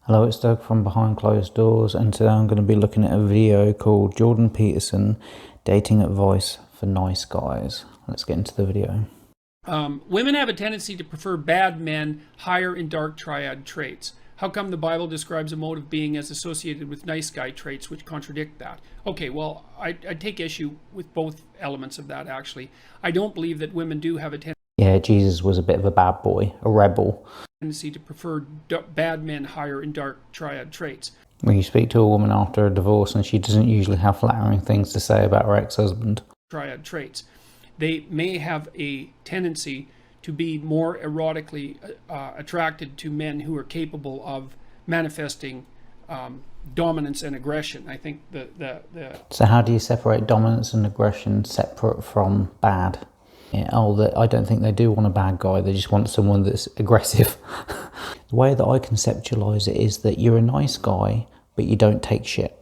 Hello, it's Doug from Behind Closed Doors, and today I'm going to be looking at a video called Jordan Peterson Dating Advice for Nice Guys. Let's get into the video. Women have a tendency to prefer bad men higher in dark triad traits. How come the Bible describes a mode of being as associated with nice guy traits which contradict that? Okay, well, I take issue with both elements of that, actually. I don't believe that women do have a Yeah, Jesus was a bit of a bad boy, a rebel. tendency to prefer bad men higher in dark triad traits. When you speak to a woman after a divorce and she doesn't usually have flattering things to say about her ex-husband. Triad traits. They may have a tendency to be more erotically attracted to men who are capable of manifesting dominance and aggression. I think So how do you separate dominance and aggression separate from bad? Yeah, I don't think they do want a bad guy, they just want someone that's aggressive. The way that I conceptualise it is that you're a nice guy, but you don't take shit.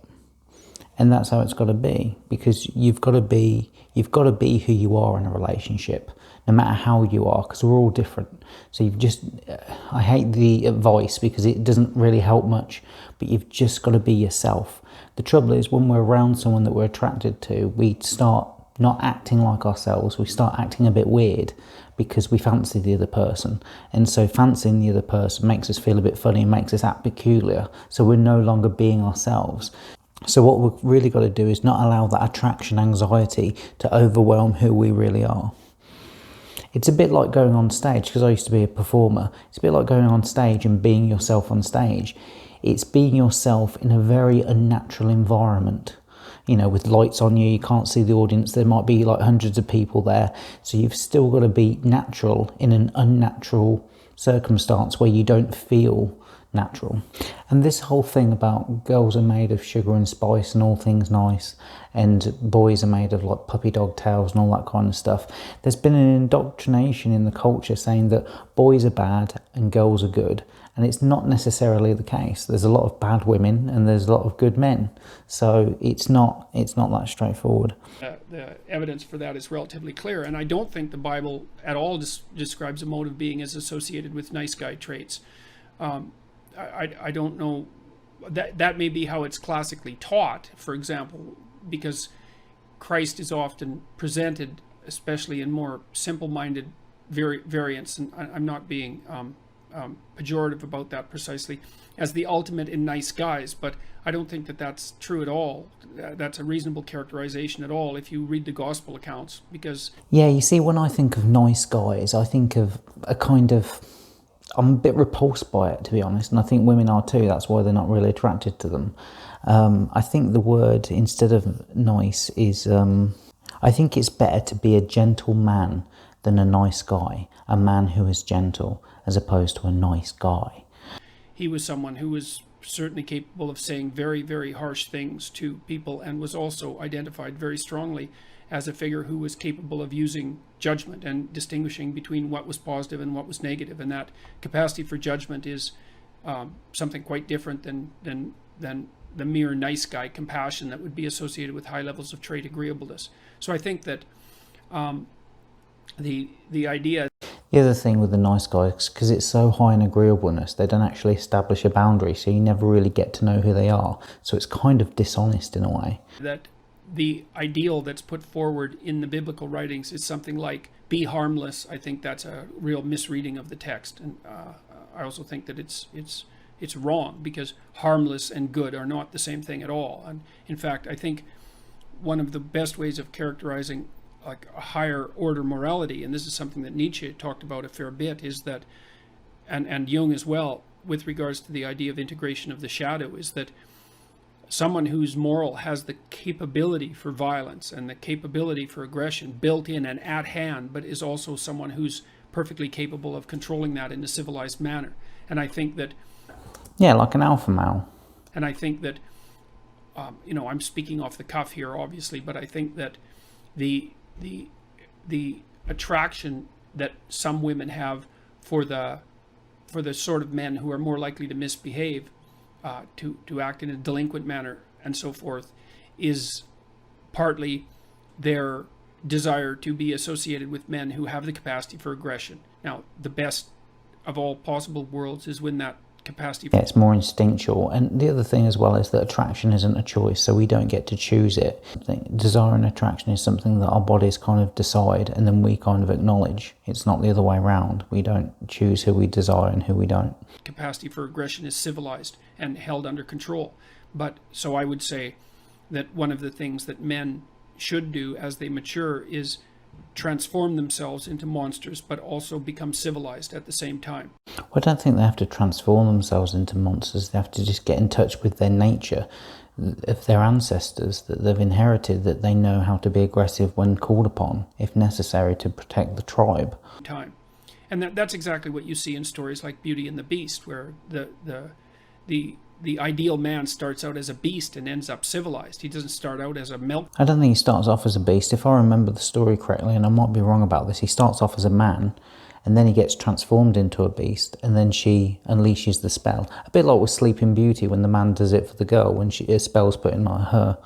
And that's how it's got to be, because you've got to be who you are in a relationship, no matter how you are, because we're all different. So I hate the advice because it doesn't really help much, but you've just got to be yourself. The trouble is, when we're around someone that we're attracted to, we start not acting like ourselves. We start acting a bit weird because we fancy the other person, and so fancying the other person makes us feel a bit funny and makes us act peculiar, so we're no longer being ourselves. So what we've really got to do is not allow that attraction anxiety to overwhelm who we really are. It's a bit like going on stage, because I used to be a performer. It's a bit like going on stage and being yourself on stage. It's being yourself in a very unnatural environment. You know, with lights on you, you can't see the audience. There might be like hundreds of people there. So you've still got to be natural in an unnatural circumstance where you don't feel natural. And this whole thing about girls are made of sugar and spice and all things nice, and boys are made of like puppy dog tails and all that kind of stuff. There's been an indoctrination in the culture saying that boys are bad and girls are good, and it's not necessarily the case. There's a lot of bad women and there's a lot of good men, so it's not that straightforward. The evidence for that is relatively clear, and I don't think the Bible at all describes a mode of being as associated with nice guy traits. I don't know, that may be how it's classically taught, for example, because Christ is often presented, especially in more simple-minded variants, and I'm not being pejorative about that precisely, as the ultimate in nice guys, but I don't think that that's true at all. That's a reasonable characterization at all if you read the gospel accounts, because... Yeah, you see, when I think of nice guys, I think of a kind of... I'm a bit repulsed by it, to be honest, and I think women are too. That's why they're not really attracted to them. I think the word, instead of nice, is... I think it's better to be a gentle man than a nice guy. A man who is gentle, as opposed to a nice guy. He was someone who was certainly capable of saying very, very harsh things to people, and was also identified very strongly as a figure who was capable of using judgment and distinguishing between what was positive and what was negative. And that capacity for judgment is something quite different than the mere nice guy compassion that would be associated with high levels of trait agreeableness. So I think that the idea... The other thing with the nice guys, because it's so high in agreeableness, they don't actually establish a boundary, so you never really get to know who they are. So it's kind of dishonest in a way. That the ideal that's put forward in the biblical writings is something like, be harmless. I think that's a real misreading of the text. And I also think that it's wrong, because harmless and good are not the same thing at all. And in fact, I think one of the best ways of characterizing like a higher order morality, and this is something that Nietzsche talked about a fair bit, is that, and Jung as well, with regards to the idea of integration of the shadow, is that someone who's moral has the capability for violence and the capability for aggression built in and at hand, but is also someone who's perfectly capable of controlling that in a civilized manner. And I think that... Yeah, like an alpha male. And I think that, I'm speaking off the cuff here, obviously, but I think that the attraction that some women have for the sort of men who are more likely to misbehave, to act in a delinquent manner and so forth, is partly their desire to be associated with men who have the capacity for aggression. Now, the best of all possible worlds is when that capacity. Yeah, it's more instinctual. And the other thing as well is that attraction isn't a choice, so we don't get to choose it. I think desire and attraction is something that our bodies kind of decide and then we kind of acknowledge. It's not the other way around. We don't choose who we desire and who we don't. Capacity for aggression is civilized and held under control. But so I would say that one of the things that men should do as they mature is transform themselves into monsters, but also become civilized at the same time. I don't think they have to transform themselves into monsters. They have to just get in touch with their nature, of their ancestors that they've inherited, that they know how to be aggressive when called upon, if necessary, to protect the tribe. And that's exactly what you see in stories like Beauty and the Beast, where the ideal man starts out as a beast and ends up civilized. He doesn't start out as a milk. I don't think he starts off as a beast. If I remember the story correctly, and I might be wrong about this, he starts off as a man and then he gets transformed into a beast and then she unleashes the spell. A bit like with Sleeping Beauty when the man does it for the girl when a spell's put in on her.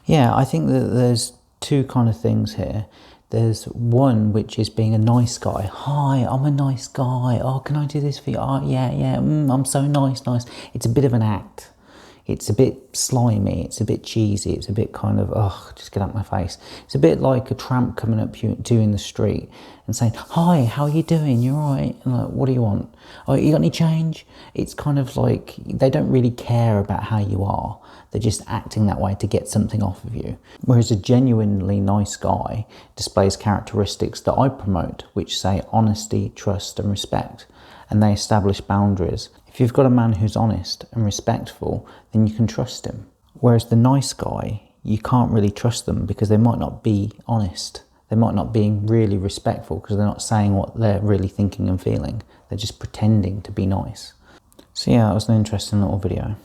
Yeah, I think that there's two kind of things here. There's one which is being a nice guy. Hi, I'm a nice guy. Oh, can I do this for you? Oh, yeah, I'm so nice. It's a bit of an act. It's a bit slimy. It's a bit cheesy. It's a bit kind of, just get out my face. It's a bit like a tramp coming up to you in the street and saying, hi, how are you doing? You all right? And like, what do you want? Oh, you got any change? It's kind of like they don't really care about how you are. They're just acting that way to get something off of you. Whereas a genuinely nice guy displays characteristics that I promote, which say honesty, trust, and respect. And they establish boundaries. If you've got a man who's honest and respectful, then you can trust him. Whereas the nice guy, you can't really trust them because they might not be honest. They might not be really respectful because they're not saying what they're really thinking and feeling. They're just pretending to be nice. So yeah, that was an interesting little video.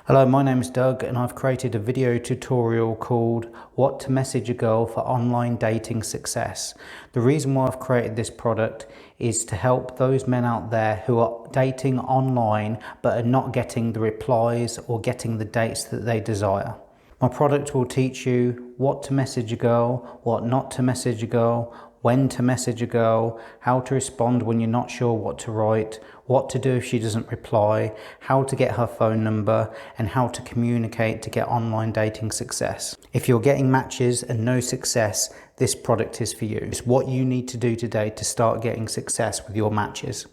Hello, my name is Doug and I've created a video tutorial called What to Message a Girl for Online Dating Success. The reason why I've created this product is to help those men out there who are dating online but are not getting the replies or getting the dates that they desire. My product will teach you what to message a girl, what not to message a girl, when to message a girl, how to respond when you're not sure what to write, what to do if she doesn't reply, how to get her phone number, and how to communicate to get online dating success. If you're getting matches and no success, this product is for you. It's what you need to do today to start getting success with your matches.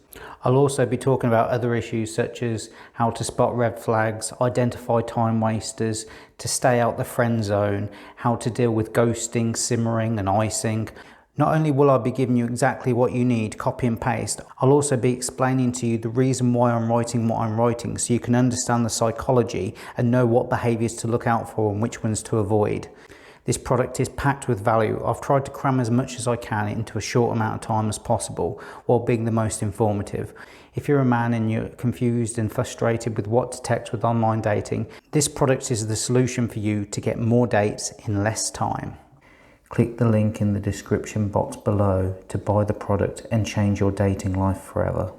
I'll also be talking about other issues such as how to spot red flags, identify time wasters, to stay out the friend zone, how to deal with ghosting, simmering, and icing. Not only will I be giving you exactly what you need, copy and paste, I'll also be explaining to you the reason why I'm writing what I'm writing so you can understand the psychology and know what behaviours to look out for and which ones to avoid. This product is packed with value. I've tried to cram as much as I can into a short amount of time as possible while being the most informative. If you're a man and you're confused and frustrated with what to text with online dating, this product is the solution for you to get more dates in less time. Click the link in the description box below to buy the product and change your dating life forever.